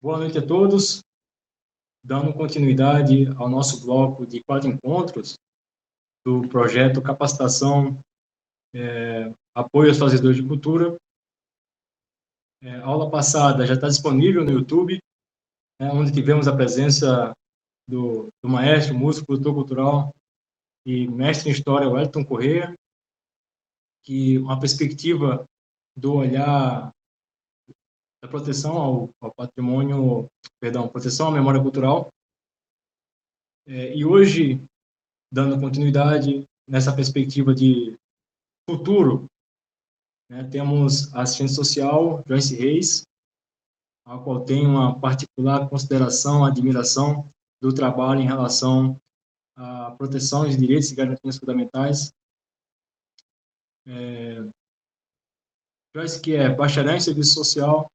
Boa noite a todos. Dando continuidade ao nosso bloco de 4 encontros do projeto Capacitação, Apoio aos Fazedores de Cultura. A aula passada já está disponível no YouTube, onde tivemos a presença do maestro, músico, produtor cultural e mestre em História, Wellington Corrêa, que uma perspectiva do olhar da proteção ao patrimônio, proteção à memória cultural. E hoje, dando continuidade nessa perspectiva de futuro, temos a assistente social, Joyce Reis, a qual tem uma particular consideração, admiração do trabalho em relação à proteção de direitos e garantias fundamentais. Joyce, que é bacharel em serviço social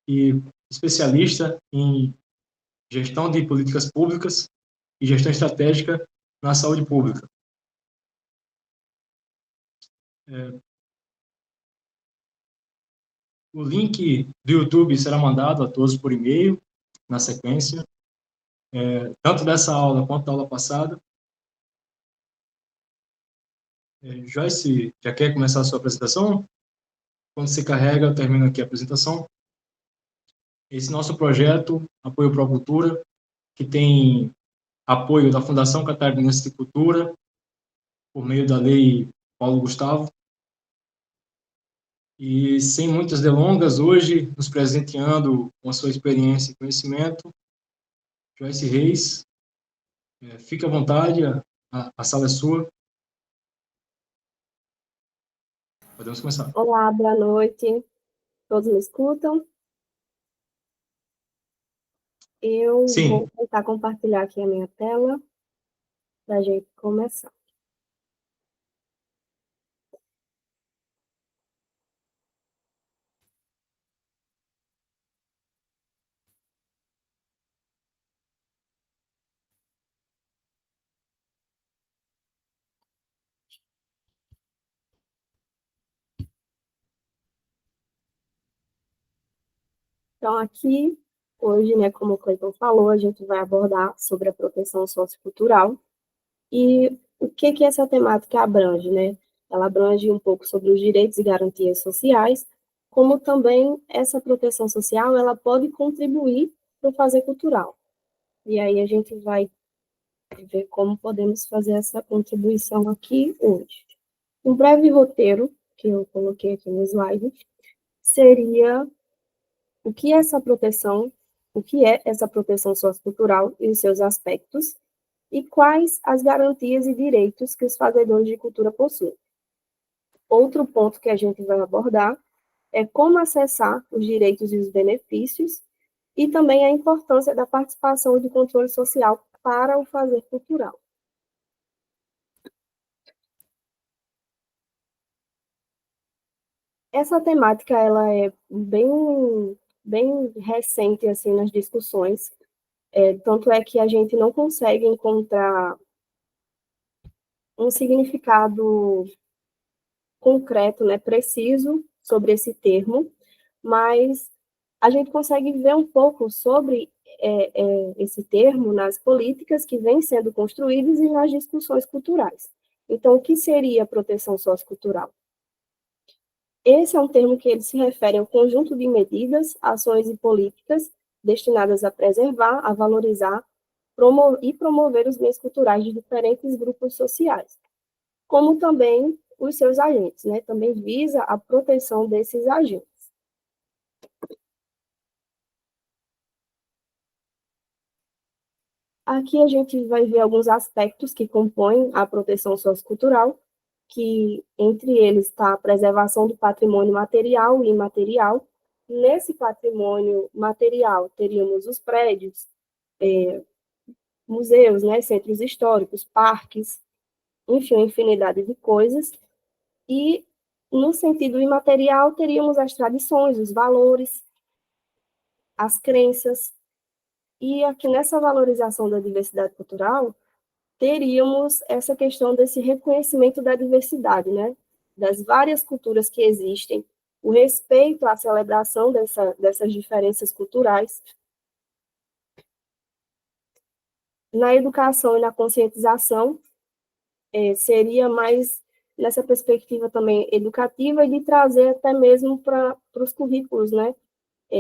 e especialista em gestão de políticas públicas e gestão estratégica na saúde pública. O link do YouTube será mandado a todos por e-mail, na sequência, tanto dessa aula quanto da aula passada. Joyce, já quer começar a sua apresentação? Quando você carrega, eu termino aqui a apresentação. Esse nosso projeto, Apoio Pro Cultura, que tem apoio da Fundação Catarinense de Cultura, por meio da Lei Paulo Gustavo. E, sem muitas delongas, hoje, nos presenteando com a sua experiência e conhecimento, Joyce Reis, fique à vontade, a sala é sua. Podemos começar. Olá, boa noite. Todos me escutam? Eu Sim. Vou tentar compartilhar aqui a minha tela para a gente começar. Então, aqui, hoje, como o Cleiton falou, a gente vai abordar sobre a proteção sociocultural e o que essa temática abrange, Ela abrange um pouco sobre os direitos e garantias sociais, como também essa proteção social, ela pode contribuir para o fazer cultural. E aí a gente vai ver como podemos fazer essa contribuição aqui hoje. Um breve roteiro, que eu coloquei aqui no slide, seria o que é essa proteção sociocultural e os seus aspectos, e quais as garantias e direitos que os fazedores de cultura possuem. Outro ponto que a gente vai abordar é como acessar os direitos e os benefícios, e também a importância da participação e do controle social para o fazer cultural. Essa temática ela é bem recente assim nas discussões, tanto é que a gente não consegue encontrar um significado concreto, preciso sobre esse termo, mas a gente consegue ver um pouco sobre esse termo nas políticas que vêm sendo construídas e nas discussões culturais. Então, o que seria proteção sociocultural? Esse é um termo que ele se refere ao conjunto de medidas, ações e políticas destinadas a preservar, a valorizar e promover os bens culturais de diferentes grupos sociais, como também os seus agentes, Também visa a proteção desses agentes. Aqui a gente vai ver alguns aspectos que compõem a proteção sociocultural, que entre eles está a preservação do patrimônio material e imaterial. Nesse patrimônio material, teríamos os prédios, museus, centros históricos, parques, enfim, uma infinidade de coisas. E, no sentido imaterial, teríamos as tradições, os valores, as crenças. E aqui nessa valorização da diversidade cultural, teríamos essa questão desse reconhecimento da diversidade, das várias culturas que existem, o respeito à celebração dessas diferenças culturais, Na educação e na conscientização, seria mais nessa perspectiva também educativa e de trazer até mesmo para os currículos, né,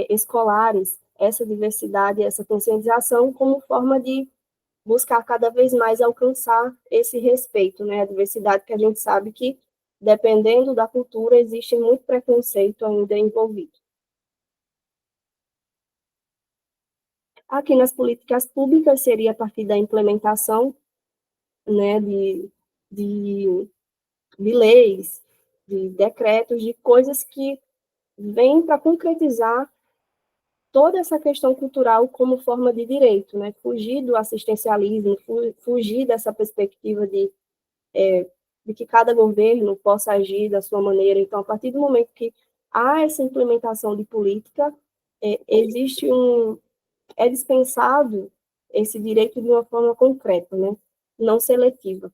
escolares, essa diversidade, essa conscientização como forma de buscar cada vez mais alcançar esse respeito, né, a diversidade que a gente sabe que, dependendo da cultura, existe muito preconceito ainda envolvido. Aqui nas políticas públicas seria a partir da implementação, né, de, de leis, de decretos, de coisas que vêm para concretizar toda essa questão cultural como forma de direito, né? Fugir do assistencialismo, fugir dessa perspectiva de que cada governo possa agir da sua maneira. Então, a partir do momento que há essa implementação de política, é dispensado esse direito de uma forma concreta, né? Não seletiva.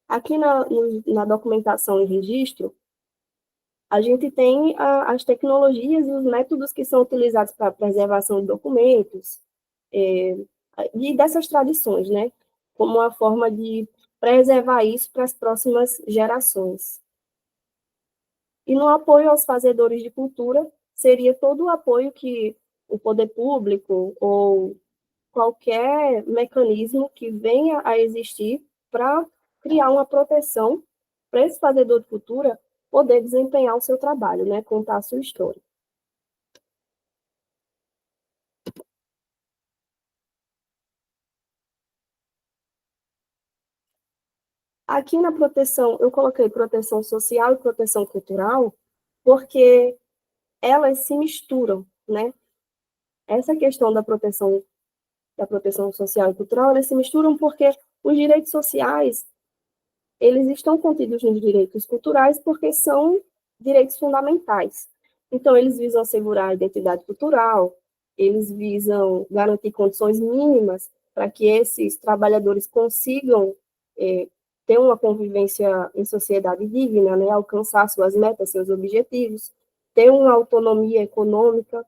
Aqui na documentação e registro, a gente tem as tecnologias e os métodos que são utilizados para a preservação de documentos, e dessas tradições, né? Como uma forma de preservar isso para as próximas gerações. E no apoio aos fazedores de cultura, seria todo o apoio que o poder público ou qualquer mecanismo que venha a existir para criar uma proteção para esse fazedor de cultura poder desempenhar o seu trabalho, né? Contar a sua história. Aqui na proteção, eu coloquei proteção social e proteção cultural, porque elas se misturam, né? Essa questão da proteção social e cultural, elas se misturam porque os direitos sociais, eles estão contidos nos direitos culturais porque são direitos fundamentais. Então, eles visam assegurar a identidade cultural, eles visam garantir condições mínimas para que esses trabalhadores consigam ter uma convivência em sociedade digna, né, alcançar suas metas, seus objetivos, ter uma autonomia econômica.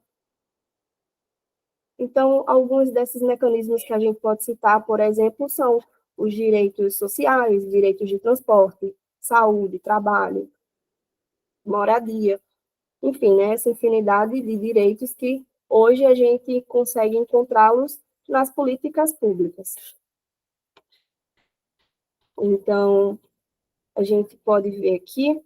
Então, alguns desses mecanismos que a gente pode citar, por exemplo, são os direitos sociais, direitos de transporte, saúde, trabalho, moradia, enfim, né, essa infinidade de direitos que hoje a gente consegue encontrá-los nas políticas públicas. Então, a gente pode ver aqui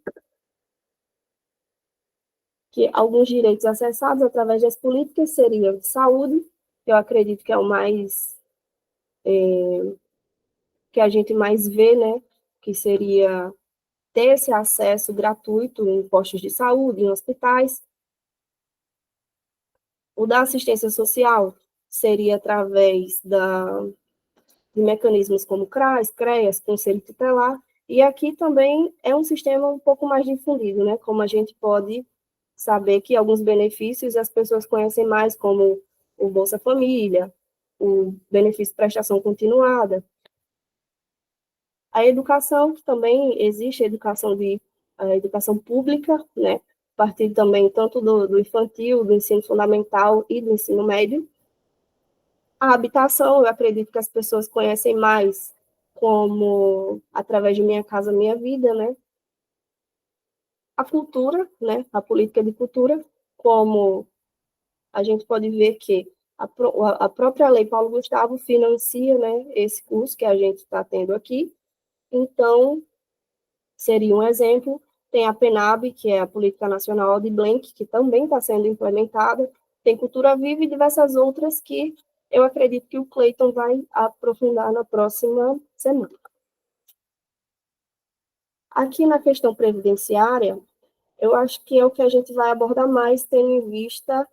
que alguns direitos acessados através das políticas seriam de saúde, que eu acredito que é o mais que a gente mais vê, né, que seria ter esse acesso gratuito em postos de saúde, em hospitais. O da assistência social seria através de mecanismos como CRAS, CREAS, Conselho Tutelar, e aqui também é um sistema um pouco mais difundido, né, como a gente pode saber que alguns benefícios as pessoas conhecem mais, como o Bolsa Família, o benefício de prestação continuada. A educação, que também existe a educação pública, né, a partir também tanto do infantil, do ensino fundamental e do ensino médio. A habitação, eu acredito que as pessoas conhecem mais como através de Minha Casa Minha Vida, né? A cultura, né, a política de cultura, como a gente pode ver que a própria Lei Paulo Gustavo financia, né, esse curso que a gente está tendo aqui. Então, seria um exemplo. Tem a PENAB, que é a Política Nacional de Blank, que também está sendo implementada. Tem Cultura Viva e diversas outras que eu acredito que o Cleiton vai aprofundar na próxima semana. Aqui na questão previdenciária, eu acho que é o que a gente vai abordar mais, tendo em vista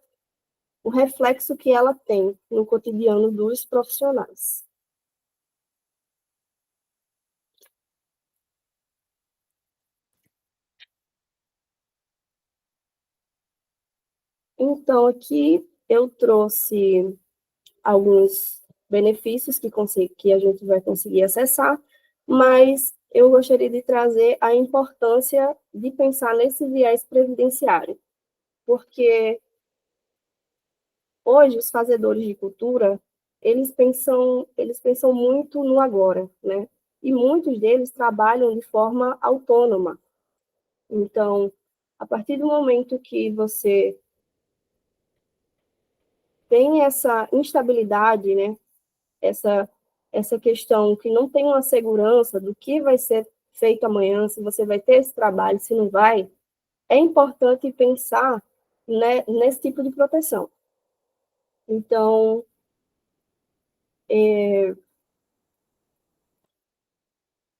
o reflexo que ela tem no cotidiano dos profissionais. Então, aqui eu trouxe alguns benefícios que a gente vai conseguir acessar, mas eu gostaria de trazer a importância de pensar nesse viés previdenciário, porque Hoje, os fazedores de cultura, eles pensam muito no agora, né? E muitos deles trabalham de forma autônoma. Então, a partir do momento que você tem essa instabilidade, né? Essa, essa questão que não tem uma segurança do que vai ser feito amanhã, se você vai ter esse trabalho, se não vai, é importante pensar, né, nesse tipo de proteção. Então,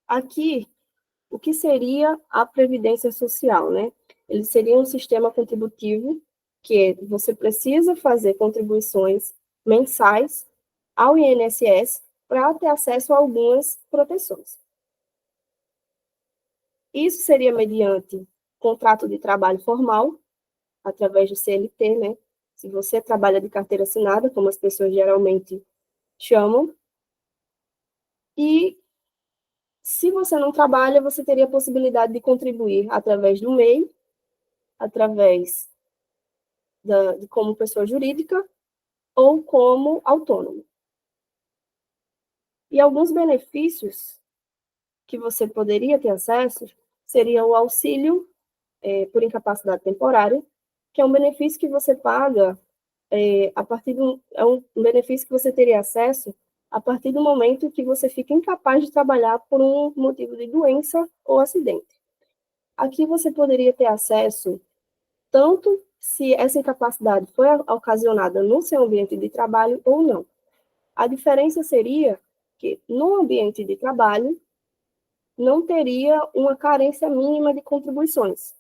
aqui, o que seria a Previdência Social, né? Ele seria um sistema contributivo que você precisa fazer contribuições mensais ao INSS para ter acesso a algumas proteções. Isso seria mediante contrato de trabalho formal, através do CLT, né? Se você trabalha de carteira assinada, como as pessoas geralmente chamam, e se você não trabalha, você teria a possibilidade de contribuir através do MEI, através de como pessoa jurídica ou como autônomo. E alguns benefícios que você poderia ter acesso seria o auxílio por incapacidade temporária, que é um benefício que você paga é um benefício que você teria acesso a partir do momento que você fica incapaz de trabalhar por um motivo de doença ou acidente. Aqui você poderia ter acesso tanto se essa incapacidade foi ocasionada no seu ambiente de trabalho ou não. A diferença seria que no ambiente de trabalho não teria uma carência mínima de contribuições.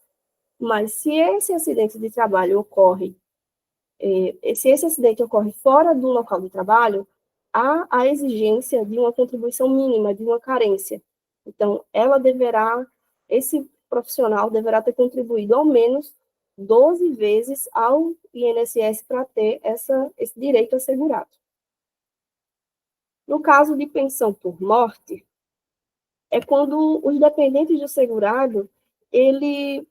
Mas se esse acidente de trabalho ocorre, se esse acidente ocorre fora do local de trabalho, há a exigência de uma contribuição mínima, de uma carência. Então, esse profissional deverá ter contribuído ao menos 12 vezes ao INSS para ter esse direito assegurado. No caso de pensão por morte, é quando os dependentes do segurado, ele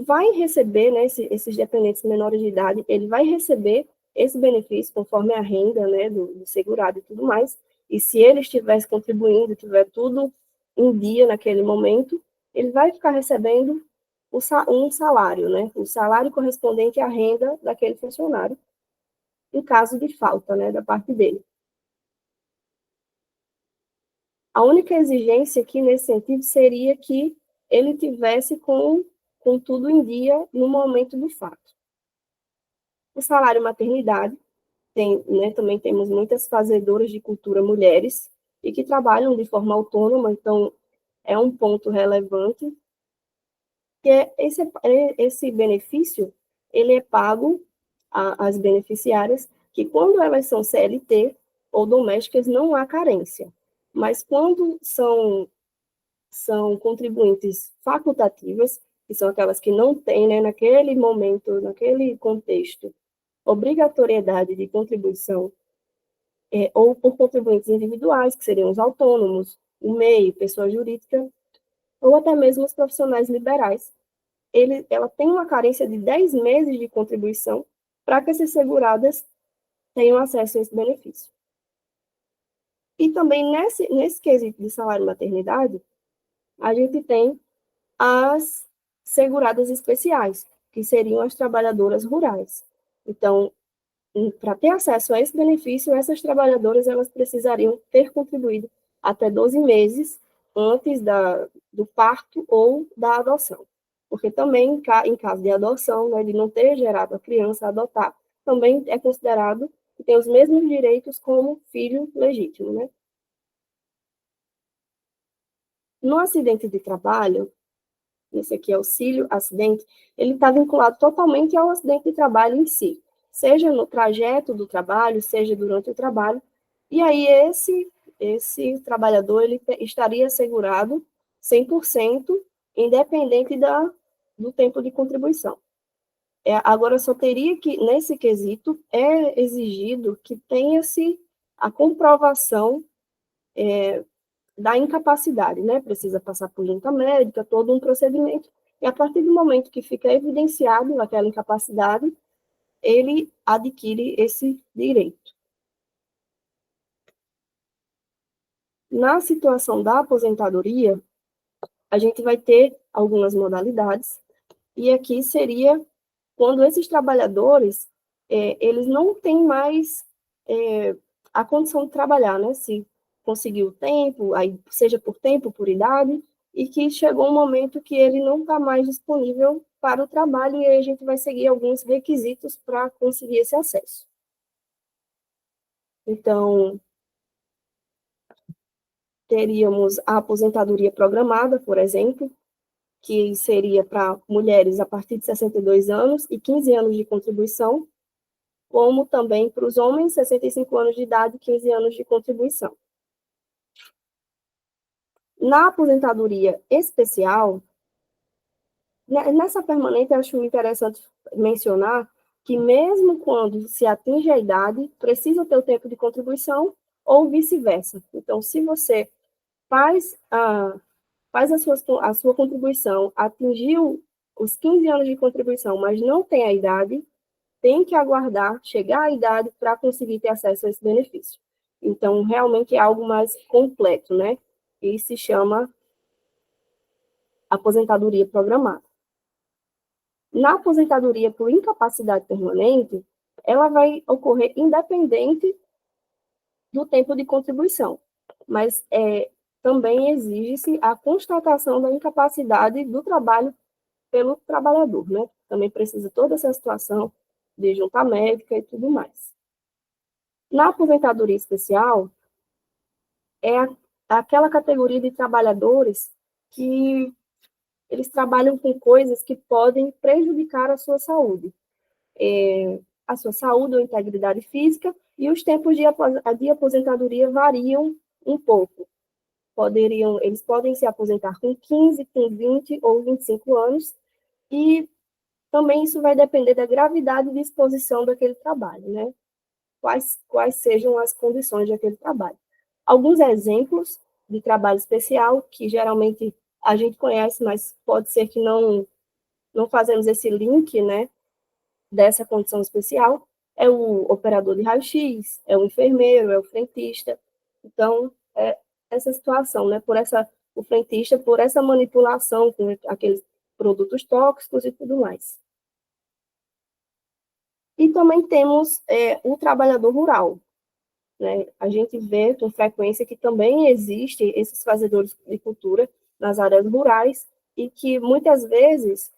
vai receber, né, esses dependentes menores de idade, ele vai receber esse benefício conforme a renda, né, do segurado e tudo mais, e se ele estivesse contribuindo, tiver tudo em dia naquele momento, ele vai ficar recebendo um salário, né, o salário correspondente à renda daquele funcionário, em caso de falta, né, da parte dele. A única exigência aqui nesse sentido seria que ele tivesse com tudo em dia no momento do fato. O salário maternidade, né, também temos muitas fazedoras de cultura mulheres e que trabalham de forma autônoma, então é um ponto relevante, que esse benefício, ele é pago às beneficiárias, que quando elas são CLT ou domésticas, não há carência. Mas quando são contribuintes facultativas, que são aquelas que não têm, né, naquele momento, naquele contexto, obrigatoriedade de contribuição, ou por contribuintes individuais, que seriam os autônomos, o MEI, pessoa jurídica, ou até mesmo os profissionais liberais. Ela tem uma carência de 10 meses de contribuição para que essas seguradas tenham acesso a esse benefício. E também nesse quesito de salário maternidade, a gente tem as seguradas especiais, que seriam as trabalhadoras rurais. Então, para ter acesso a esse benefício, essas trabalhadoras elas precisariam ter contribuído até 12 meses antes do parto ou da adoção. Porque também, em caso de adoção, né, de não ter gerado a criança a adotar, também é considerado que tem os mesmos direitos como filho legítimo, né? No acidente de trabalho, esse aqui é auxílio acidente, ele está vinculado totalmente ao acidente de trabalho em si, seja no trajeto do trabalho, seja durante o trabalho, e aí esse trabalhador ele estaria assegurado 100%, independente do tempo de contribuição. Agora, só teria que, nesse quesito, é exigido que tenha-se a comprovação da incapacidade, né? Precisa passar por junta médica, todo um procedimento, e a partir do momento que fica evidenciado aquela incapacidade, ele adquire esse direito. Na situação da aposentadoria, a gente vai ter algumas modalidades, e aqui seria quando esses trabalhadores, eles não têm mais a condição de trabalhar, né? Se conseguiu o tempo, aí seja por tempo, por idade, e que chegou um momento que ele não está mais disponível para o trabalho, e aí a gente vai seguir alguns requisitos para conseguir esse acesso. Então, teríamos a aposentadoria programada, por exemplo, que seria para mulheres a partir de 62 anos e 15 anos de contribuição, como também para os homens, 65 anos de idade e 15 anos de contribuição. Na aposentadoria especial, nessa permanente, eu acho interessante mencionar que mesmo quando se atinge a idade, precisa ter o tempo de contribuição ou vice-versa. Então, se você faz a sua contribuição, atingiu os 15 anos de contribuição, mas não tem a idade, tem que aguardar chegar à idade para conseguir ter acesso a esse benefício. Então, realmente é algo mais completo, né? E se chama aposentadoria programada. Na aposentadoria por incapacidade permanente, ela vai ocorrer independente do tempo de contribuição, mas também exige-se a constatação da incapacidade do trabalho pelo trabalhador, né? Também precisa toda essa situação de junta médica e tudo mais. Na aposentadoria especial, aquela categoria de trabalhadores que eles trabalham com coisas que podem prejudicar a sua saúde. A sua saúde ou integridade física, e os tempos de aposentadoria variam um pouco. Eles podem se aposentar com 15, com 20 ou 25 anos, e também isso vai depender da gravidade e exposição daquele trabalho, né? Quais sejam as condições daquele trabalho. Alguns exemplos de trabalho especial, que geralmente a gente conhece, mas pode ser que não fazemos esse link, né, dessa condição especial, é o operador de raio-x, é o enfermeiro, é o frentista. Então, essa situação, né, o frentista, por essa manipulação com aqueles produtos tóxicos e tudo mais. E também temos o trabalhador rural, né? A gente vê com frequência que também existe esses fazedores de cultura nas áreas rurais e que muitas vezes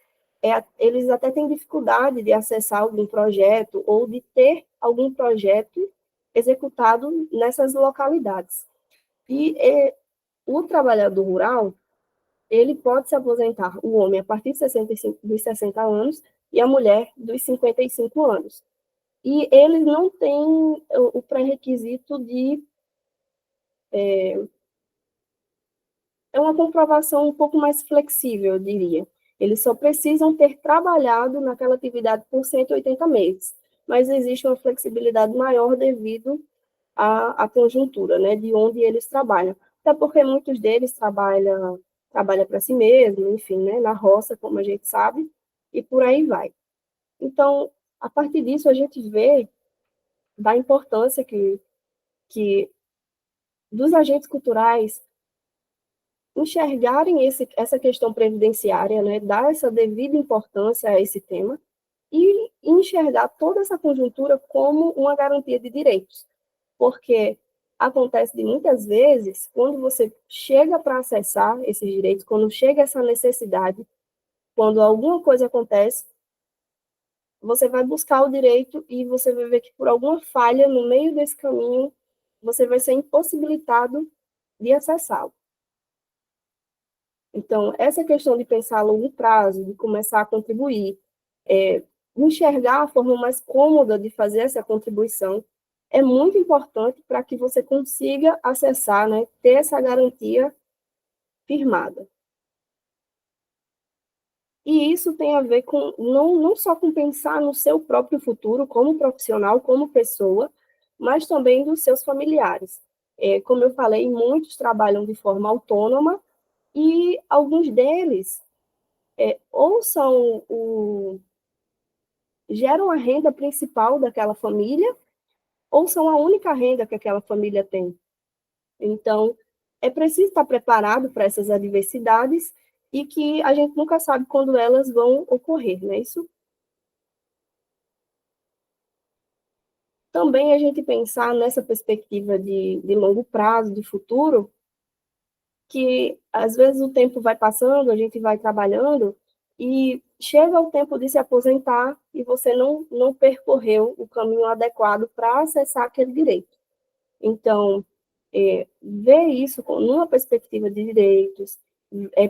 eles até têm dificuldade de acessar algum projeto ou de ter algum projeto executado nessas localidades. E o trabalhador rural, ele pode se aposentar, o homem a partir dos 60 anos e a mulher dos 55 anos. E eles não têm o pré-requisito de uma comprovação um pouco mais flexível, eu diria. Eles só precisam ter trabalhado naquela atividade por 180 meses, mas existe uma flexibilidade maior devido à conjuntura, né, de onde eles trabalham. Até porque muitos deles trabalham para si mesmo, enfim, né, na roça, como a gente sabe, e por aí vai. Então, a partir disso, a gente vê da importância que dos agentes culturais enxergarem essa questão previdenciária, né, dar essa devida importância a esse tema e enxergar toda essa conjuntura como uma garantia de direitos, porque acontece de muitas vezes, quando você chega para acessar esses direitos, quando chega essa necessidade, quando alguma coisa acontece, você vai buscar o direito e você vai ver que por alguma falha no meio desse caminho, você vai ser impossibilitado de acessá-lo. Então, essa questão de pensar a longo prazo, de começar a contribuir, enxergar a forma mais cômoda de fazer essa contribuição, é muito importante para que você consiga acessar, né, ter essa garantia firmada. E isso tem a ver com não só com pensar no seu próprio futuro como profissional, como pessoa, mas também dos seus familiares. Como eu falei, muitos trabalham de forma autônoma e alguns deles ou são geram a renda principal daquela família ou são a única renda que aquela família tem. Então, é preciso estar preparado para essas adversidades e que a gente nunca sabe quando elas vão ocorrer, não é isso? Também a gente pensar nessa perspectiva de longo prazo, de futuro, que às vezes o tempo vai passando, a gente vai trabalhando e chega o tempo de se aposentar e você não percorreu o caminho adequado para acessar aquele direito. Então, ver isso numa perspectiva de direitos,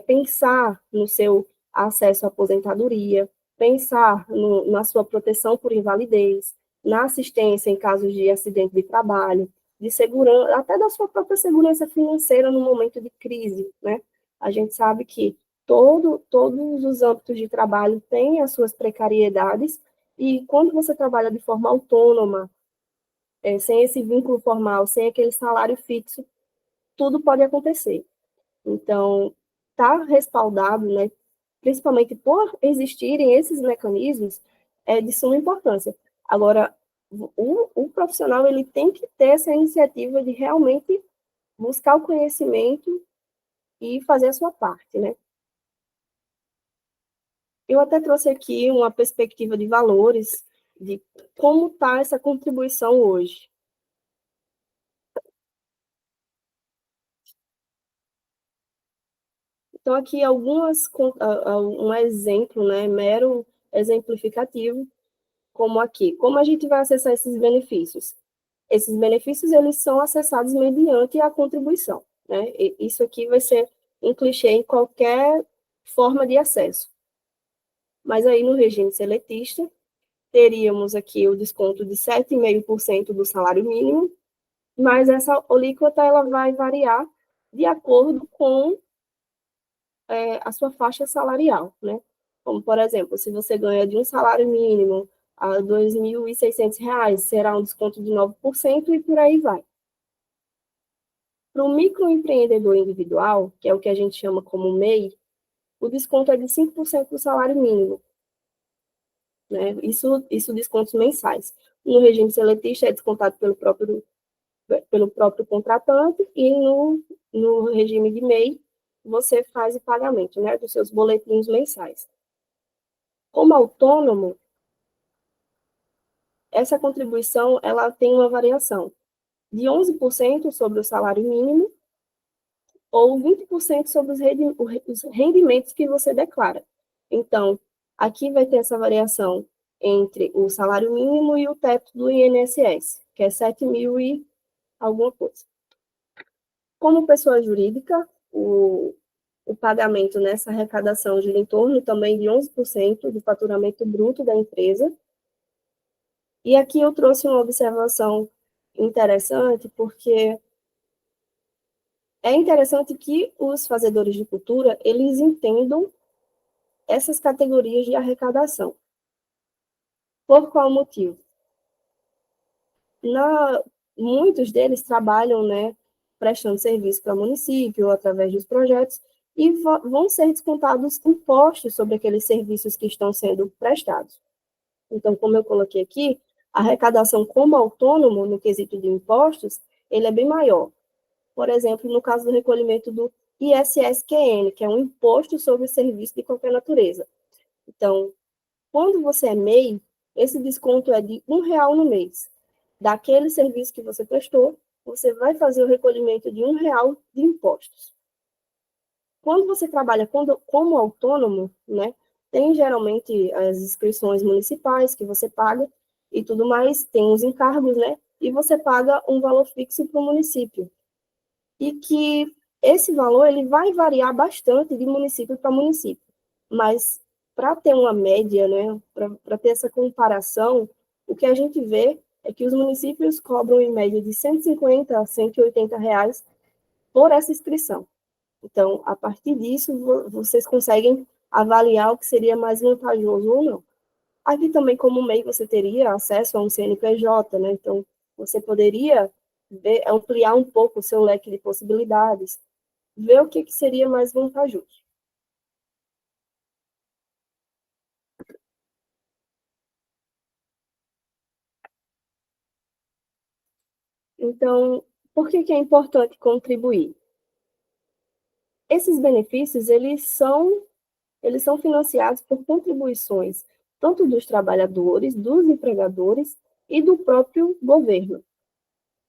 pensar no seu acesso à aposentadoria, pensar na sua proteção por invalidez, na assistência em casos de acidente de trabalho, de segurança, até da sua própria segurança financeira no momento de crise, né? A gente sabe que todos os âmbitos de trabalho têm as suas precariedades, e quando você trabalha de forma autônoma, sem esse vínculo formal, sem aquele salário fixo, tudo pode acontecer. Então, estar respaldado, né, principalmente por existirem esses mecanismos, é de suma importância. Agora, o profissional ele tem que ter essa iniciativa de realmente buscar o conhecimento e fazer a sua parte, né? Eu até trouxe aqui uma perspectiva de valores, de como está essa contribuição hoje. Então, aqui um exemplo, né, mero exemplificativo, como aqui. Como a gente vai acessar esses benefícios? Esses benefícios, eles são acessados mediante a contribuição, né? E isso aqui vai ser um clichê em qualquer forma de acesso. Mas aí, no regime seletista, teríamos aqui o desconto de 7,5% do salário mínimo, mas essa alíquota ela vai variar de acordo com a sua faixa salarial, né? Como, por exemplo, se você ganha de um salário mínimo a R$ 2.600, será um desconto de 9% e por aí vai. Para o microempreendedor individual, que é o que a gente chama como MEI, o desconto é de 5% do salário mínimo, né? Isso descontos mensais. No regime seletista é descontado pelo próprio contratante e no regime de MEI você faz o pagamento, né, dos seus boletins mensais. Como autônomo, essa contribuição ela tem uma variação de 11% sobre o salário mínimo ou 20% sobre os rendimentos que você declara. Então, aqui vai ter essa variação entre o salário mínimo e o teto do INSS, que é 7 mil e alguma coisa. Como pessoa jurídica, o pagamento nessa arrecadação gira em torno também de 11% do faturamento bruto da empresa. E aqui eu trouxe uma observação interessante, porque é interessante que os fazedores de cultura, eles entendam essas categorias de arrecadação. Por qual motivo? Muitos deles trabalham, né, prestando serviço para o município, através dos projetos, e vão ser descontados impostos sobre aqueles serviços que estão sendo prestados. Então, como eu coloquei aqui, a arrecadação como autônomo, no quesito de impostos, ele é bem maior. Por exemplo, no caso do recolhimento do ISSQN, que é um imposto sobre serviço de qualquer natureza. Então, quando você é MEI, esse desconto é de R$ 1 no mês. Daquele serviço que você prestou, você vai fazer o recolhimento de R$ 1 de impostos. Quando você trabalha como autônomo, né, tem geralmente as inscrições municipais que você paga e tudo mais, tem os encargos, né, e você paga um valor fixo para o município. E que esse valor ele vai variar bastante de município para município. Mas para ter uma média, né, para ter essa comparação, o que a gente vê é que os municípios cobram em média de R$ 150 a R$ 180 por essa inscrição. Então, a partir disso, vocês conseguem avaliar o que seria mais vantajoso ou não. Aqui também, como MEI, você teria acesso a um CNPJ, né? Então, você poderia ampliar um pouco o seu leque de possibilidades, ver o que seria mais vantajoso. Então, por que é importante contribuir? Esses benefícios, eles são financiados por contribuições tanto dos trabalhadores, dos empregadores e do próprio governo.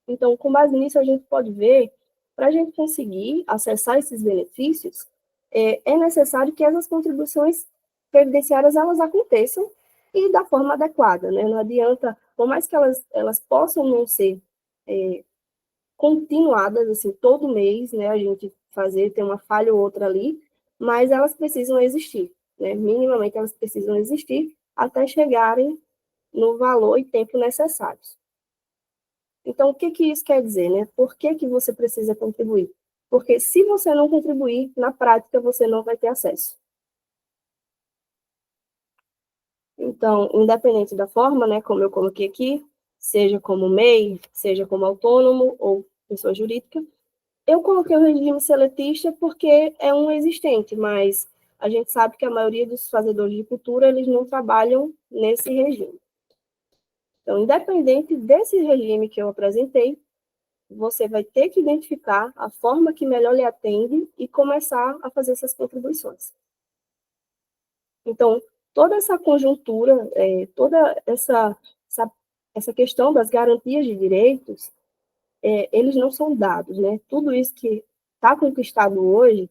Então, com base nisso, a gente pode ver, para a gente conseguir acessar esses benefícios, é necessário que essas contribuições previdenciárias elas aconteçam e da forma adequada, né? Não adianta, por mais que elas possam não ser continuadas, assim, todo mês, né, a gente ter uma falha ou outra ali, mas elas precisam existir, né? Minimamente elas precisam existir até chegarem no valor e tempo necessários. Então, o que isso quer dizer, né? Por que você precisa contribuir? Porque se você não contribuir, na prática, você não vai ter acesso. Então, independente da forma, né, como eu coloquei aqui, seja como MEI, seja como autônomo ou pessoa jurídica, eu coloquei o regime seletista porque é um existente, mas a gente sabe que a maioria dos fazedores de cultura, eles não trabalham nesse regime. Então, independente desse regime que eu apresentei, você vai ter que identificar a forma que melhor lhe atende e começar a fazer essas contribuições. Então, toda essa conjuntura, toda essa questão das garantias de direitos, eles não são dados, né? Tudo isso que está conquistado hoje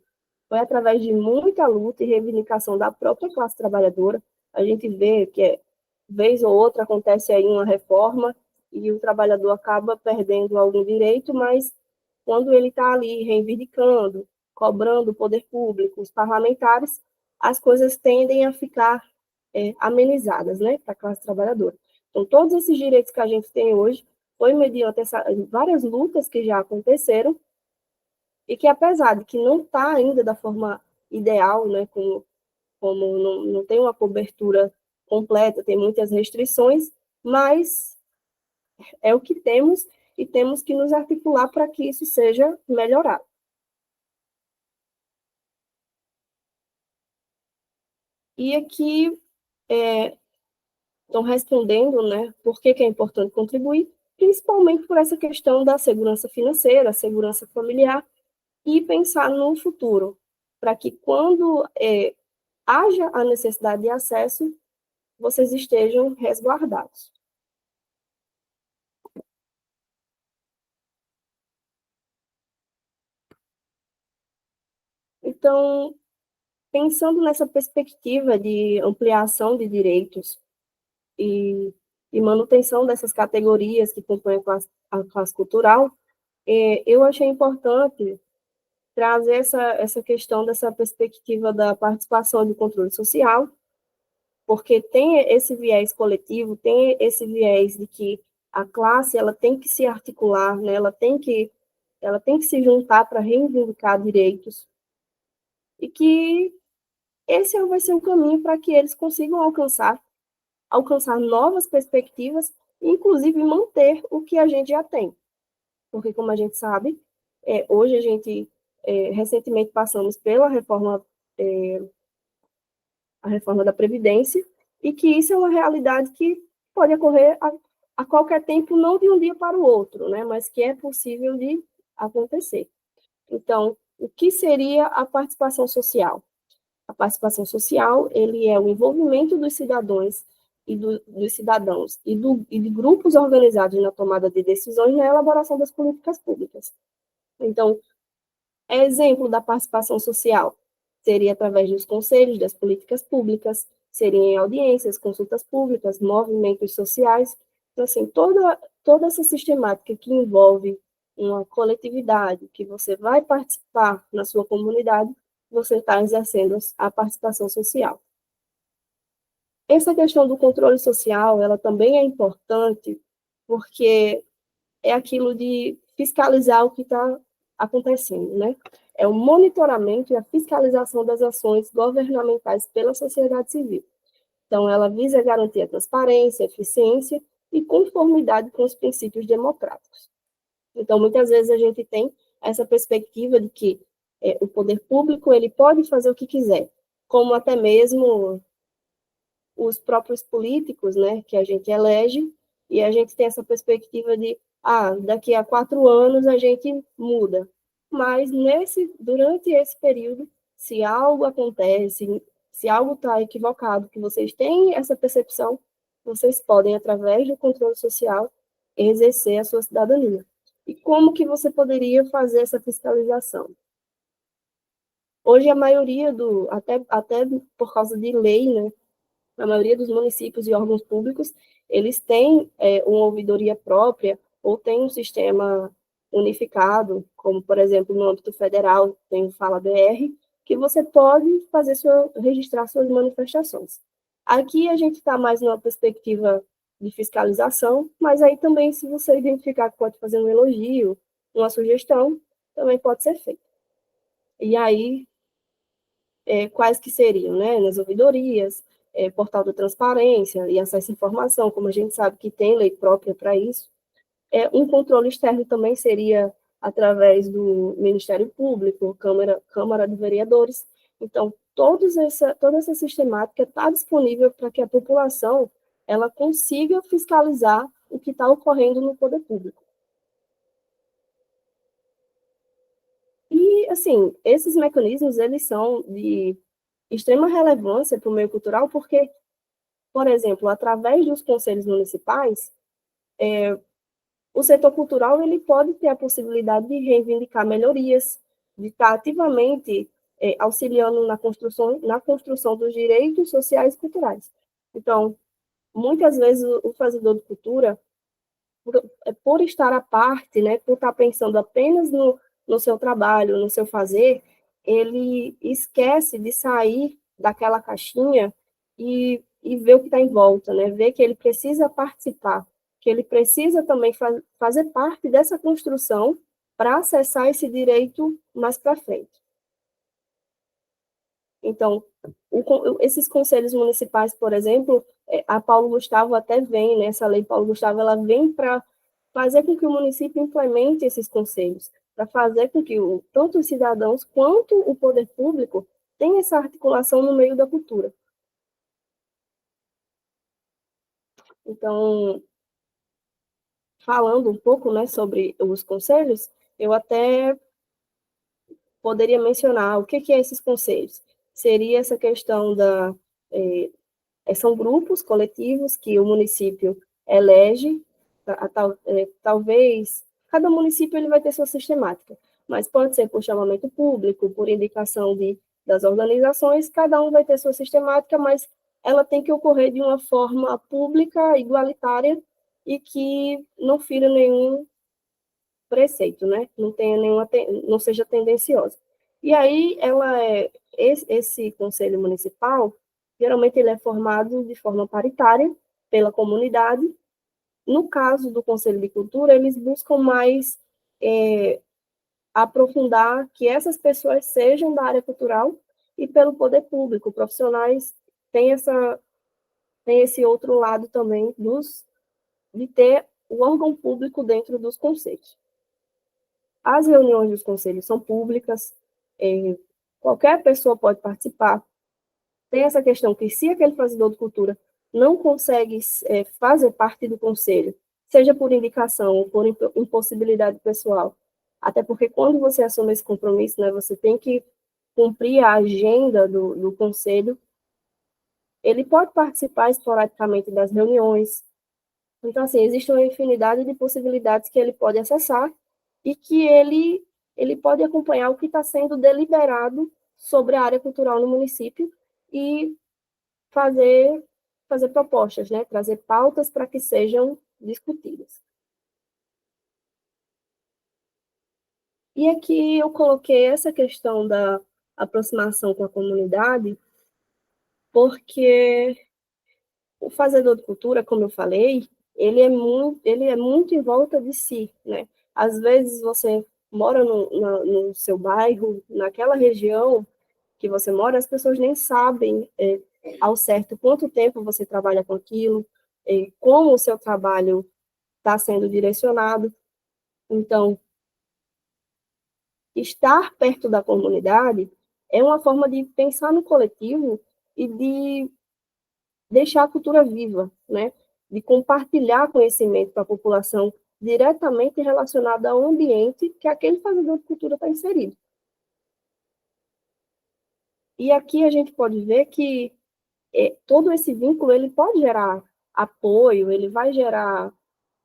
foi através de muita luta e reivindicação da própria classe trabalhadora. A gente vê que, vez ou outra, acontece aí uma reforma e o trabalhador acaba perdendo algum direito, mas quando ele está ali reivindicando, cobrando o poder público, os parlamentares, as coisas tendem a ficar amenizadas, né, para a classe trabalhadora. Então, todos esses direitos que a gente tem hoje foi mediante várias lutas que já aconteceram e que, apesar de que não está ainda da forma ideal, né, como não tem uma cobertura completa, tem muitas restrições, mas é o que temos e temos que nos articular para que isso seja melhorado. E aqui estão respondendo, né, por que é importante contribuir, principalmente por essa questão da segurança financeira, segurança familiar, e pensar no futuro, para que quando haja a necessidade de acesso, vocês estejam resguardados. Então, pensando nessa perspectiva de ampliação de direitos e manutenção dessas categorias que compõem a classe cultural, eu achei importante trazer essa questão dessa perspectiva da participação e do controle social, porque tem esse viés coletivo, tem esse viés de que a classe ela tem que se articular, né? ela tem que se juntar para reivindicar direitos, e que esse vai ser um caminho para que eles consigam alcançar novas perspectivas, e inclusive manter o que a gente já tem. Porque, como a gente sabe, hoje a gente, recentemente passamos pela a reforma da Previdência, e que isso é uma realidade que pode ocorrer a qualquer tempo, não de um dia para o outro, né, mas que é possível de acontecer. Então, o que seria a participação social? A participação social, ele é o envolvimento dos cidadãos dos cidadãos e de grupos organizados na tomada de decisões na elaboração das políticas públicas. Então, exemplo da participação social seria através dos conselhos das políticas públicas, seria em audiências, consultas públicas, movimentos sociais. Então, assim, toda essa sistemática que envolve uma coletividade, que você vai participar na sua comunidade, você está exercendo a participação social. Essa questão do controle social, ela também é importante, porque é aquilo de fiscalizar o que está acontecendo, né? É o monitoramento e a fiscalização das ações governamentais pela sociedade civil. Então, ela visa garantir a transparência, eficiência e conformidade com os princípios democráticos. Então, muitas vezes a gente tem essa perspectiva de que o poder público ele pode fazer o que quiser, como até mesmo os próprios políticos, né, que a gente elege, e a gente tem essa perspectiva de, daqui a 4 anos a gente muda. Mas durante esse período, se algo acontece, se algo está equivocado, que vocês têm essa percepção, vocês podem, através do controle social, exercer a sua cidadania. E como que você poderia fazer essa fiscalização? Hoje, a maioria até por causa de lei, né, a maioria dos municípios e órgãos públicos, eles têm uma ouvidoria própria ou tem um sistema unificado, como, por exemplo, no âmbito federal, tem o Fala BR, que você pode registrar suas manifestações. Aqui a gente está mais numa perspectiva de fiscalização, mas aí também, se você identificar que pode fazer um elogio, uma sugestão, também pode ser feito. E aí, quais que seriam, né? Nas ouvidorias, portal da transparência e acesso à informação, como a gente sabe que tem lei própria para isso. Um controle externo também seria através do Ministério Público, Câmara de Vereadores. Então, toda essa sistemática está disponível para que a população ela consiga fiscalizar o que está ocorrendo no poder público. E, assim, esses mecanismos, eles são de extrema relevância para o meio cultural, porque, por exemplo, através dos conselhos municipais, o setor cultural ele pode ter a possibilidade de reivindicar melhorias, de estar ativamente auxiliando na construção dos direitos sociais e culturais. Então, muitas vezes o fazedor de cultura, por estar à parte, né, por estar pensando apenas no seu trabalho, no seu fazer, ele esquece de sair daquela caixinha e ver o que está em volta, né? Ver que ele precisa participar, que ele precisa também fazer parte dessa construção para acessar esse direito mais para frente. Então, esses conselhos municipais, por exemplo, a Paulo Gustavo até vem, né, essa lei Paulo Gustavo, ela vem para fazer com que o município implemente esses conselhos, para fazer com que tanto os cidadãos quanto o poder público tenham essa articulação no meio da cultura. Então, falando um pouco, né, sobre os conselhos, eu até poderia mencionar o que é esses conselhos. Seria essa questão são grupos coletivos que o município elege, talvez, cada município ele vai ter sua sistemática, mas pode ser por chamamento público, por indicação das organizações, cada um vai ter sua sistemática, mas ela tem que ocorrer de uma forma pública, igualitária, e que não fira nenhum preceito, né? Não seja tendenciosa. E aí, esse conselho municipal, geralmente ele é formado de forma paritária pela comunidade. No caso do Conselho de Cultura, eles buscam mais aprofundar que essas pessoas sejam da área cultural e pelo poder público, profissionais tem esse outro lado também de ter o órgão público dentro dos conselhos. As reuniões dos conselhos são públicas, qualquer pessoa pode participar. Tem essa questão que, se aquele fazedor de cultura não consegue fazer parte do conselho, seja por indicação ou por impossibilidade pessoal, até porque quando você assume esse compromisso, né, você tem que cumprir a agenda do conselho, ele pode participar esporadicamente das reuniões. Então, assim, existe uma infinidade de possibilidades que ele pode acessar e que ele pode acompanhar o que está sendo deliberado sobre a área cultural no município e fazer propostas, né? Trazer pautas para que sejam discutidas. E aqui eu coloquei essa questão da aproximação com a comunidade, porque o fazedor de cultura, como eu falei, ele é muito em volta de si, né? Às vezes você mora no seu bairro, naquela região que você mora, as pessoas nem sabem ao certo quanto tempo você trabalha com aquilo, como o seu trabalho está sendo direcionado. Então, estar perto da comunidade é uma forma de pensar no coletivo e de deixar a cultura viva, né? De compartilhar conhecimento para a população diretamente relacionada ao ambiente que aquele fazedor de cultura está inserido. E aqui a gente pode ver que todo esse vínculo ele pode gerar apoio, ele vai gerar,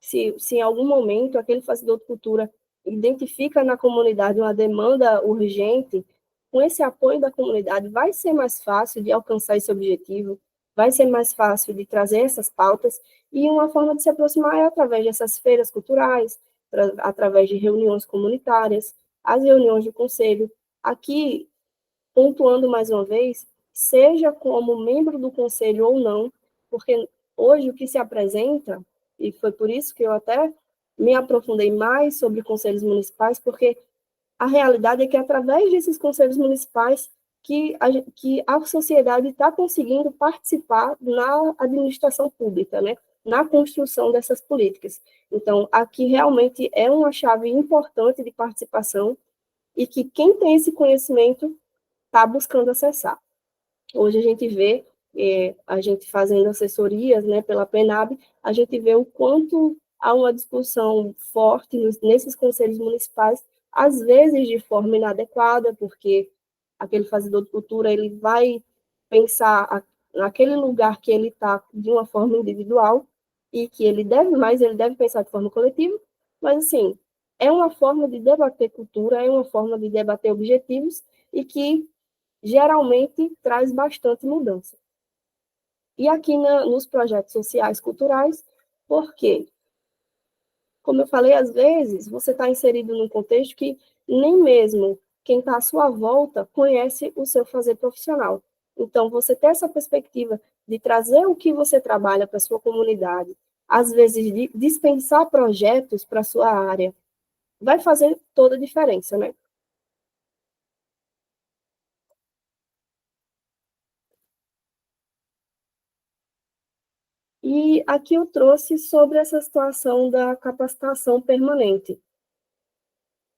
se em algum momento aquele fazedor de cultura identifica na comunidade uma demanda urgente, com esse apoio da comunidade vai ser mais fácil de alcançar esse objetivo, vai ser mais fácil de trazer essas pautas, e uma forma de se aproximar é através dessas feiras culturais, através de reuniões comunitárias, as reuniões de conselho. Aqui, pontuando mais uma vez, seja como membro do conselho ou não, porque hoje o que se apresenta, e foi por isso que eu até me aprofundei mais sobre conselhos municipais, porque a realidade é que através desses conselhos municipais que a sociedade está conseguindo participar na administração pública, né? Na construção dessas políticas. Então, aqui realmente é uma chave importante de participação e que quem tem esse conhecimento está buscando acessar. Hoje a gente vê, a gente fazendo assessorias, né, pela PENAB, a gente vê o quanto há uma discussão forte nesses conselhos municipais, às vezes de forma inadequada, porque aquele fazedor de cultura, ele vai pensar naquele lugar que ele está de uma forma individual, e que ele deve pensar de forma coletiva, mas, assim, é uma forma de debater cultura, é uma forma de debater objetivos, e que geralmente traz bastante mudança. E aqui nos projetos sociais culturais, por quê? Como eu falei, às vezes você está inserido num contexto que nem mesmo quem está à sua volta conhece o seu fazer profissional. Então, você ter essa perspectiva de trazer o que você trabalha para a sua comunidade, às vezes de dispensar projetos para a sua área, vai fazer toda a diferença, né? E aqui eu trouxe sobre essa situação da capacitação permanente,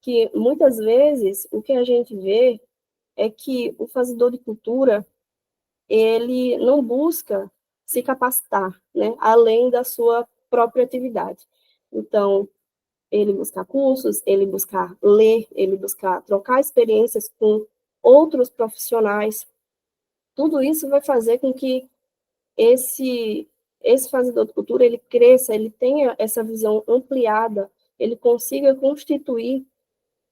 que muitas vezes o que a gente vê é que o fazedor de cultura, ele não busca se capacitar, né, além da sua própria atividade. Então, ele buscar cursos, ele buscar ler, ele buscar trocar experiências com outros profissionais, tudo isso vai fazer com que esse fazedor de cultura ele cresça, ele tenha essa visão ampliada, ele consiga constituir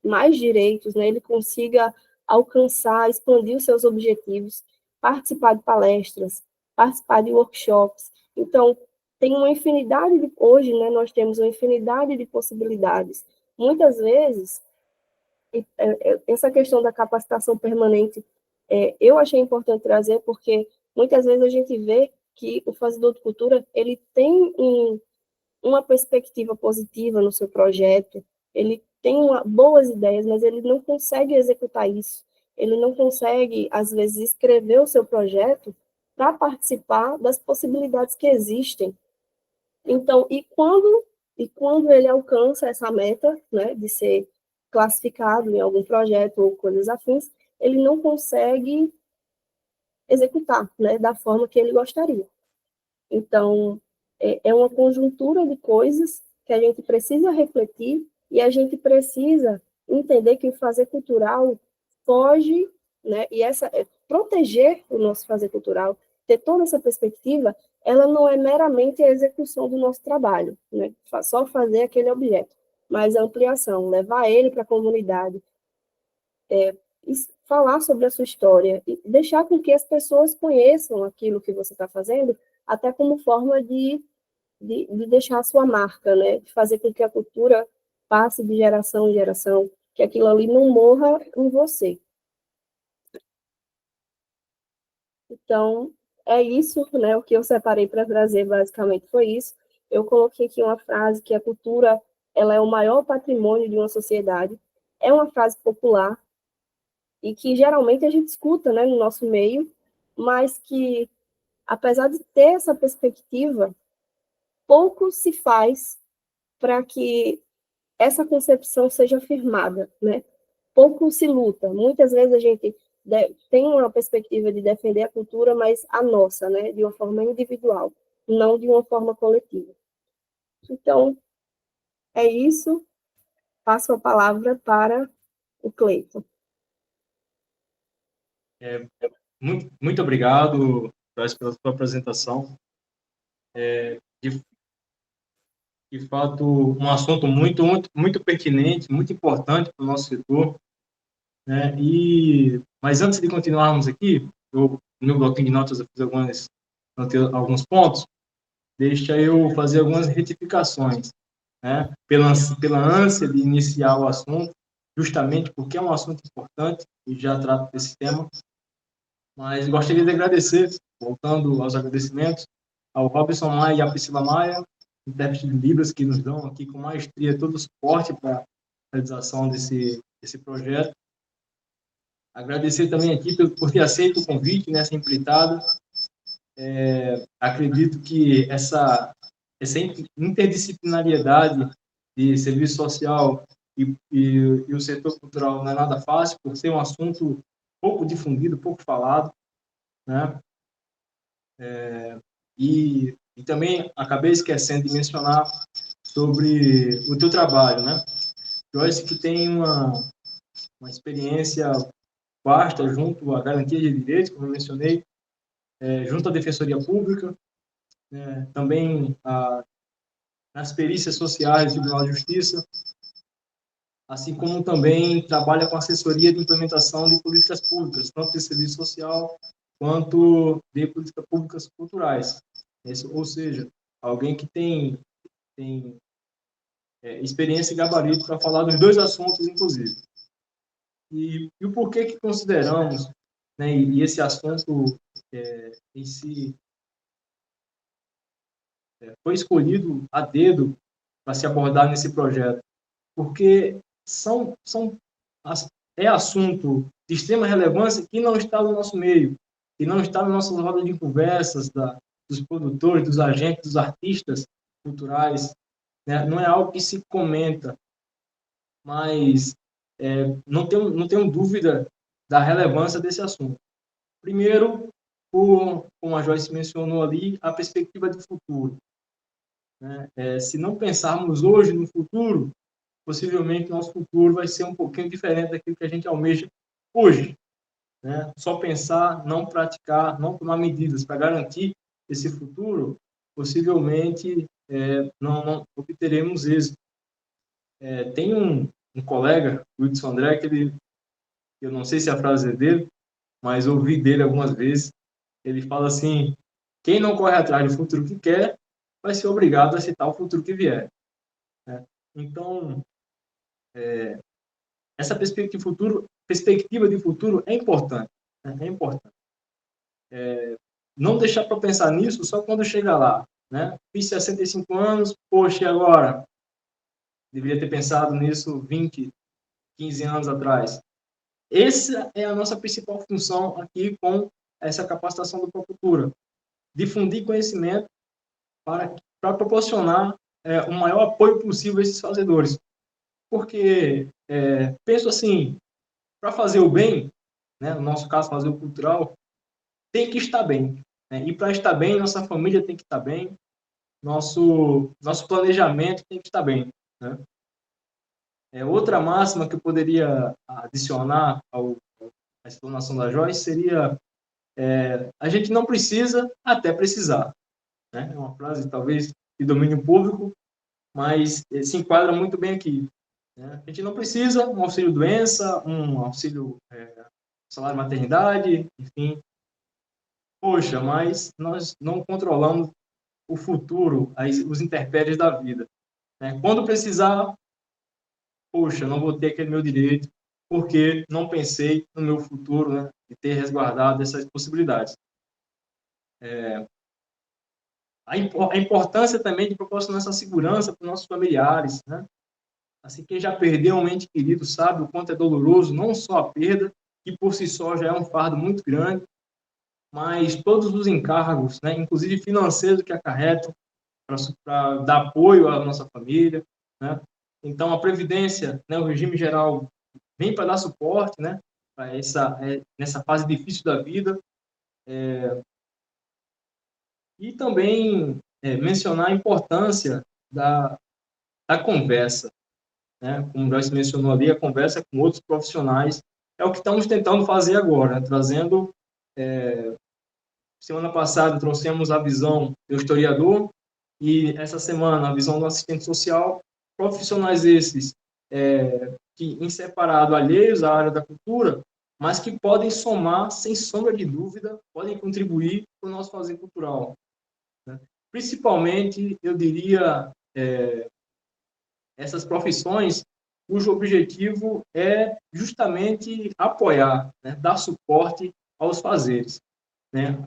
mais direitos, né? Ele consiga alcançar, expandir os seus objetivos, participar de palestras, participar de workshops. Então, tem uma infinidade hoje, né, nós temos uma infinidade de possibilidades. Muitas vezes, essa questão da capacitação permanente, eu achei importante trazer, porque muitas vezes a gente vê que o fazedor de cultura, ele tem uma perspectiva positiva no seu projeto, ele tem boas ideias, mas ele não consegue executar isso, ele não consegue, às vezes, escrever o seu projeto para participar das possibilidades que existem. Então, e quando ele alcança essa meta, né, de ser classificado em algum projeto ou coisas afins, ele não consegue executar, né, da forma que ele gostaria. Então, é uma conjuntura de coisas que a gente precisa refletir e a gente precisa entender que o fazer cultural foge, né, e proteger o nosso fazer cultural, ter toda essa perspectiva, ela não é meramente a execução do nosso trabalho, né, só fazer aquele objeto, mas a ampliação, levar ele para a comunidade, falar sobre a sua história e deixar com que as pessoas conheçam aquilo que você está fazendo, até como forma de deixar a sua marca, né? De fazer com que a cultura passe de geração em geração, que aquilo ali não morra em você. Então, é isso, né? O que eu separei para trazer, basicamente, foi isso. Eu coloquei aqui uma frase que a cultura, ela é o maior patrimônio de uma sociedade. É uma frase popular e que geralmente a gente escuta, né, no nosso meio, mas que, apesar de ter essa perspectiva, pouco se faz para que essa concepção seja firmada, né? Pouco se luta. Muitas vezes a gente tem uma perspectiva de defender a cultura, mas a nossa, né? De uma forma individual, não de uma forma coletiva. Então, É isso. Passo a palavra para o Cleiton. Muito obrigado, Joyce, pela sua apresentação. De fato, um assunto muito pertinente, muito importante para o nosso setor, né? Mas antes de continuarmos aqui, no meu bloquinho de notas eu fiz alguns pontos, deixa eu fazer algumas retificações, né? Pela ânsia de iniciar o assunto, justamente porque é um assunto importante e já trato desse tema, mas gostaria de agradecer, voltando aos agradecimentos, ao Robson Maia e à Priscila Maia, intérpretes de Libras, que nos dão aqui com maestria todo o suporte para a realização desse projeto. Agradecer também aqui por ter aceito o convite nessa empreitada. Acredito que essa interdisciplinariedade de serviço social e o setor cultural não é nada fácil, por ser um assunto pouco difundido, pouco falado, né? E também acabei esquecendo de mencionar sobre o teu trabalho, né? Joyce, que tem uma experiência vasta junto à garantia de direitos, como eu mencionei, junto à Defensoria Pública, também nas perícias sociais do Tribunal de Justiça, assim como também trabalha com assessoria de implementação de políticas públicas, tanto de serviço social quanto de políticas públicas culturais. Ou seja, alguém que tem experiência e gabarito para falar dos dois assuntos, inclusive. E o porquê que consideramos, né, e esse assunto em si foi escolhido a dedo para se abordar nesse projeto, porque é assunto de extrema relevância que não está no nosso meio, que não está na nossa roda de conversas dos produtores, dos agentes, dos artistas culturais, né? Não é algo que se comenta, mas não tenho dúvida da relevância desse assunto. Primeiro, como a Joyce mencionou ali, a perspectiva de futuro, né? Se não pensarmos hoje no futuro, possivelmente nosso futuro vai ser um pouquinho diferente daquilo que a gente almeja hoje, né? Só pensar, não praticar, não tomar medidas para garantir esse futuro, possivelmente não obteremos êxito. Tem um colega, o Hudson André, eu não sei se a frase é dele, mas ouvi dele algumas vezes, ele fala assim: quem não corre atrás do futuro que quer, vai ser obrigado a aceitar o futuro que vier, né? Então, essa perspectiva de futuro é importante, né? É importante. Não deixar para pensar nisso só quando chegar lá, né? Fiz 65 anos, poxa, e agora? Deveria ter pensado nisso 20, 15 anos atrás. Essa é a nossa principal função aqui com essa capacitação do Procultura. Difundir conhecimento para proporcionar o maior apoio possível a esses fazedores. Porque, penso assim, para fazer o bem, né, no nosso caso, fazer o cultural, tem que estar bem, né? E para estar bem, nossa família tem que estar bem, nosso planejamento tem que estar bem, né? Outra máxima que eu poderia adicionar à explanação da Joyce seria: a gente não precisa até precisar, né? É uma frase talvez de domínio público, mas se enquadra muito bem aqui, né? A gente não precisa um auxílio doença, um auxílio salário maternidade, enfim. Poxa, mas nós não controlamos o futuro, os intempéries da vida, né? Quando precisar, poxa, não vou ter aquele meu direito, porque não pensei no meu futuro, né? E ter resguardado essas possibilidades. A importância também de proporcionar essa segurança para os nossos familiares, né? Assim, quem já perdeu um ente querido sabe o quanto é doloroso, não só a perda, que por si só já é um fardo muito grande, mas todos os encargos, né, inclusive financeiros que acarretam para dar apoio à nossa família, né? Então, a Previdência, né, o regime geral, vem para dar suporte, né, para nessa fase difícil da vida. E também mencionar a importância da da conversa, né? Como o Joyce mencionou ali, a conversa com outros profissionais é o que estamos tentando fazer agora, né? Trazendo, semana passada trouxemos a visão do historiador e essa semana a visão do assistente social, profissionais esses que em separado, alheios à área da cultura, mas que podem somar, sem sombra de dúvida, podem contribuir para o nosso fazer cultural, né? Principalmente, eu diria, essas profissões cujo objetivo é justamente apoiar, né, dar suporte aos fazeres, né?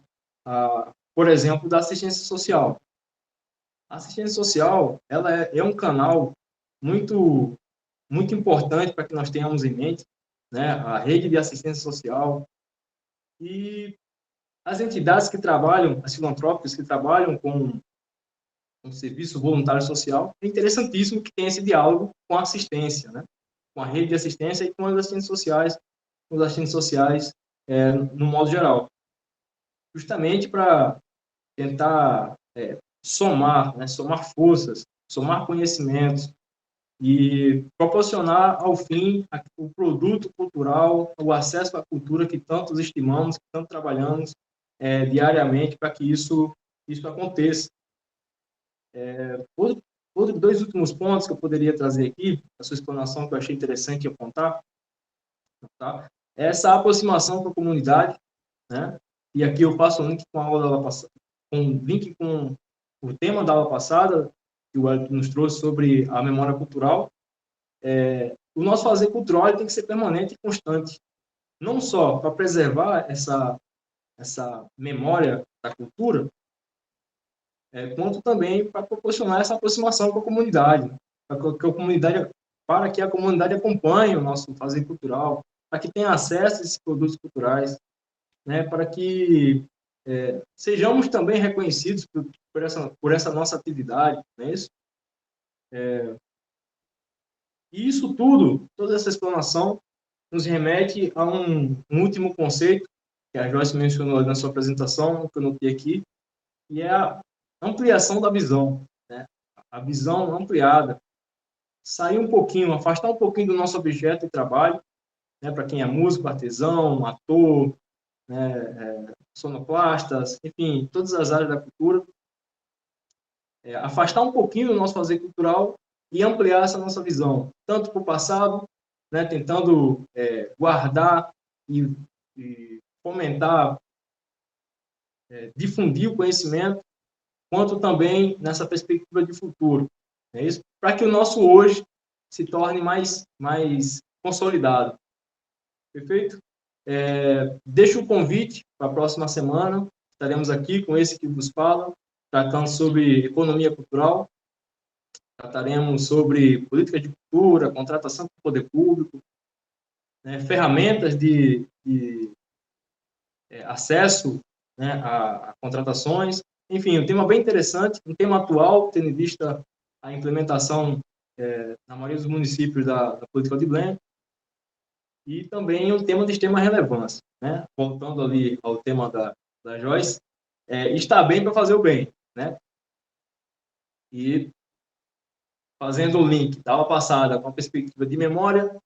Por exemplo, da assistência social. A assistência social, ela é um canal muito muito importante para que nós tenhamos em mente, né, a rede de assistência social e as entidades que trabalham, as filantrópicas que trabalham com um serviço voluntário social, é interessantíssimo que tenha esse diálogo com a assistência, né, com a rede de assistência e com os assistentes sociais no modo geral, justamente para tentar somar, né, somar forças, somar conhecimentos, e proporcionar, ao fim, o produto cultural, o acesso à cultura que tantos estimamos, que tanto trabalhamos diariamente para que isso aconteça. Outros dois últimos pontos que eu poderia trazer aqui, a sua explanação que eu achei interessante apontar, tá? Essa aproximação com a comunidade, né? E aqui eu faço um link com a aula passada, um link com o tema da aula passada, que o Wellington nos trouxe sobre a memória cultural. O nosso fazer cultural tem que ser permanente e constante, não só para preservar essa memória da cultura, quanto também para proporcionar essa aproximação com a comunidade, para que a comunidade acompanhe o nosso fazer cultural, para que tenha acesso a esses produtos culturais, né, para que sejamos também reconhecidos por essa nossa atividade, não é isso? E isso tudo, toda essa explanação, nos remete a um último conceito que a Joyce mencionou na sua apresentação, que eu notei aqui, e é a ampliação da visão, né? A visão ampliada, sair um pouquinho, afastar um pouquinho do nosso objeto de trabalho, né? Para quem é músico, artesão, ator, né? Sonoplastas, enfim, todas as áreas da cultura, afastar um pouquinho do nosso fazer cultural e ampliar essa nossa visão, tanto para o passado, né, tentando guardar e fomentar, difundir o conhecimento, quanto também nessa perspectiva de futuro. É isso? Para que o nosso hoje se torne mais consolidado. Perfeito? Deixo o convite para a próxima semana. Estaremos aqui com esse que vos fala, tratando sobre economia cultural. Trataremos sobre política de cultura, contratação do poder público, né, ferramentas de acesso, né, a contratações. Enfim, um tema bem interessante, um tema atual, tendo em vista a implementação na maioria dos municípios da política de blend, e também um tema de extrema relevância, né? Voltando ali ao tema da Joyce, está bem para fazer o bem, né? E fazendo o link da aula passada com a perspectiva de memória,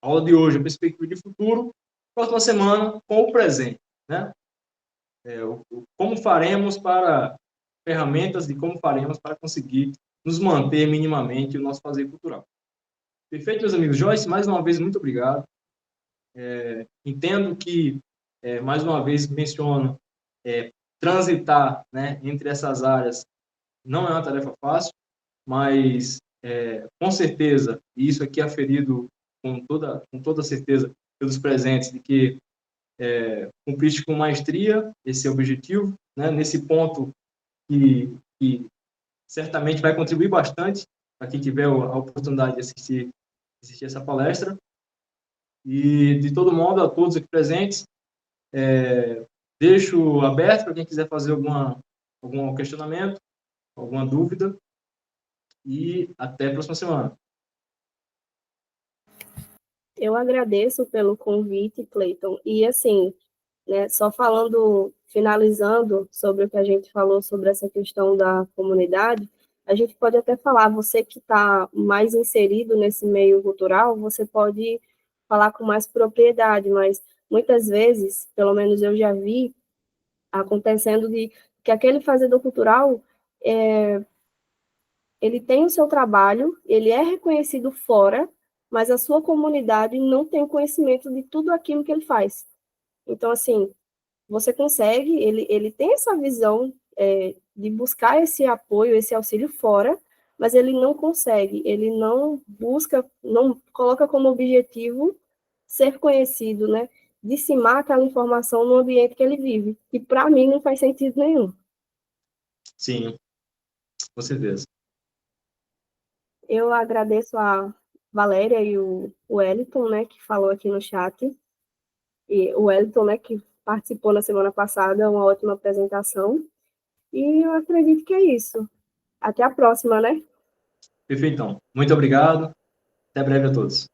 a aula de hoje a perspectiva de futuro, próxima semana com o presente, né? Como faremos para ferramentas de como faremos para conseguir nos manter minimamente o nosso fazer cultural. Perfeito, meus amigos? Joyce, mais uma vez, muito obrigado. Entendo que, mais uma vez, menciono, transitar, né, entre essas áreas não é uma tarefa fácil, mas, com certeza, e isso aqui é aferido com toda certeza pelos presentes, de que cumpriste com maestria esse objetivo, né, nesse ponto que certamente vai contribuir bastante para quem tiver a oportunidade de assistir essa palestra. E, de todo modo, a todos aqui presentes, deixo aberto para quem quiser fazer algum questionamento, alguma dúvida, e até a próxima semana. Eu agradeço pelo convite, Cleiton, e assim, né, só falando, finalizando sobre o que a gente falou sobre essa questão da comunidade, A gente pode até falar, você que está mais inserido nesse meio cultural, você pode falar com mais propriedade, mas muitas vezes, pelo menos eu já vi acontecendo de que aquele fazedor cultural ele tem o seu trabalho, ele é reconhecido fora, mas a sua comunidade não tem conhecimento de tudo aquilo que ele faz. Então, assim, você consegue, ele tem essa visão de buscar esse apoio, esse auxílio fora, mas ele não consegue, ele não busca, não coloca como objetivo ser conhecido, né? Dissimar aquela informação no ambiente que ele vive, que para mim não faz sentido nenhum. Sim, com certeza. Eu agradeço a Valéria e o Wellington, né, que falou aqui no chat, e o Wellington, né, que participou na semana passada, uma ótima apresentação, e eu acredito que é isso. Até a próxima, né? Perfeitão. Muito obrigado. Até breve a todos.